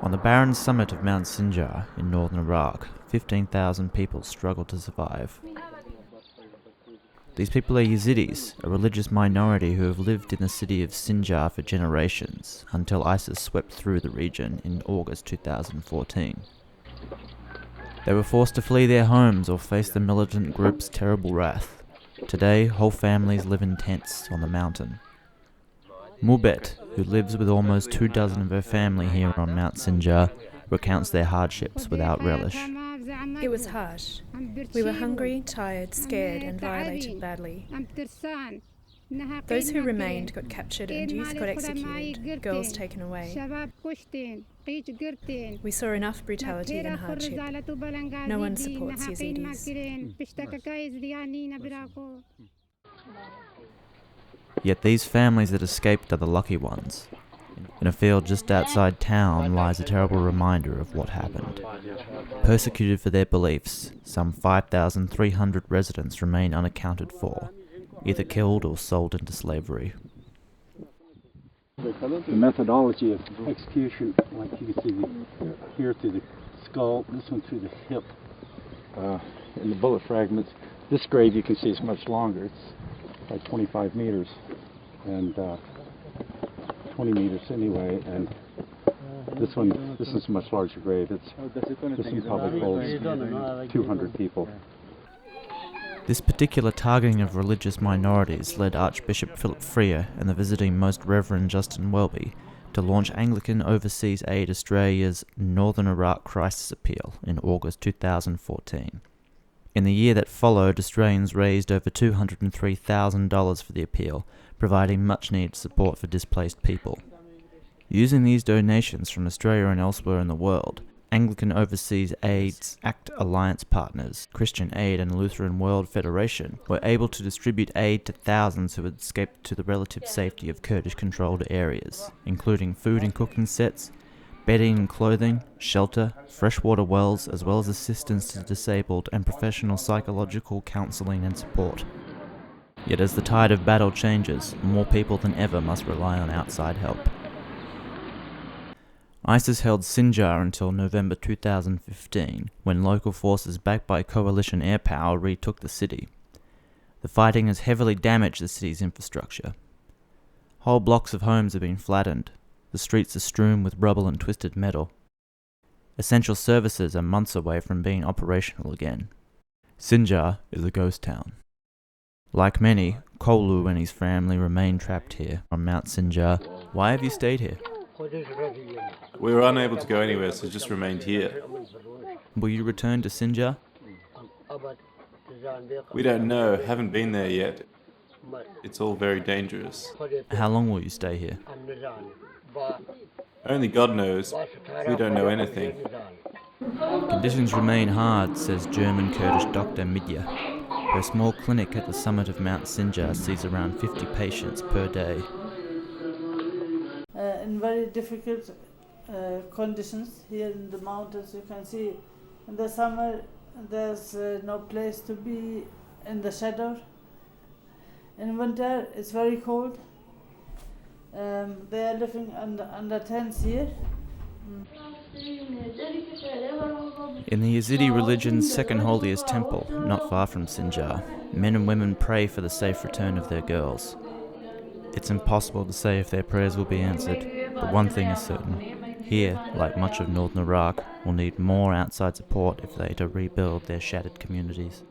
On the barren summit of Mount Sinjar in northern Iraq, 15,000 people struggle to survive. These people are Yazidis, a religious minority who have lived in the city of Sinjar for generations, until ISIS swept through the region in August 2014. They were forced to flee their homes or face the militant group's terrible wrath. Today, whole families live in tents on the mountain. Mubet, who lives with almost 24 of her family here on Mount Sinjar, recounts their hardships without relish. It was harsh. We were hungry, tired, scared, and violated badly. Those who remained got captured and youth got executed, girls taken away. We saw enough brutality and hardship. No one supports Yazidis. Yet these families that escaped are the lucky ones. In a field just outside town lies a terrible reminder of what happened. Persecuted for their beliefs, some 5,300 residents remain unaccounted for, either killed or sold into slavery. The methodology of execution, like you can see here through the skull, this one through the hip, and the bullet fragments. This grave you can see is much longer. It's like 25 meters and 20 meters anyway, and this is a much larger grave. This one probably holds 200 people. This particular targeting of religious minorities led Archbishop Philip Freer and the visiting Most Reverend Justin Welby to launch Anglican Overseas Aid Australia's Northern Iraq Crisis Appeal in August 2014. In the year that followed, Australians raised over $203,000 for the appeal, providing much-needed support for displaced people. Using these donations from Australia and elsewhere in the world, Anglican Overseas Aid's ACT Alliance partners, Christian Aid and Lutheran World Federation, were able to distribute aid to thousands who had escaped to the relative safety of Kurdish-controlled areas, including food and cooking sets, bedding and clothing, shelter, freshwater wells, as well as assistance to disabled and professional psychological counselling and support. Yet as the tide of battle changes, more people than ever must rely on outside help. ISIS held Sinjar until November 2015, when local forces backed by coalition air power retook the city. The fighting has heavily damaged the city's infrastructure. Whole blocks of homes have been flattened. The streets are strewn with rubble and twisted metal. Essential services are months away from being operational again. Sinjar is a ghost town. Like many, Kolu and his family remain trapped here on Mount Sinjar. Why have you stayed here? We were unable to go anywhere, so just remained here. Will you return to Sinjar? We don't know, haven't been there yet. It's all very dangerous. How long will you stay here? Only God knows. We don't know anything. Conditions remain hard, says German Kurdish doctor Midya. Her small clinic at the summit of Mount Sinjar sees around 50 patients per day. In very difficult conditions here in the mountains, you can see in the summer there's no place to be in the shadow. In winter it's very cold. They are living under tents here. In the Yazidi religion's second holiest temple, not far from Sinjar, men and women pray for the safe return of their girls. It's impossible to say if their prayers will be answered, but one thing is certain. Here, like much of northern Iraq, will need more outside support if they are to rebuild their shattered communities.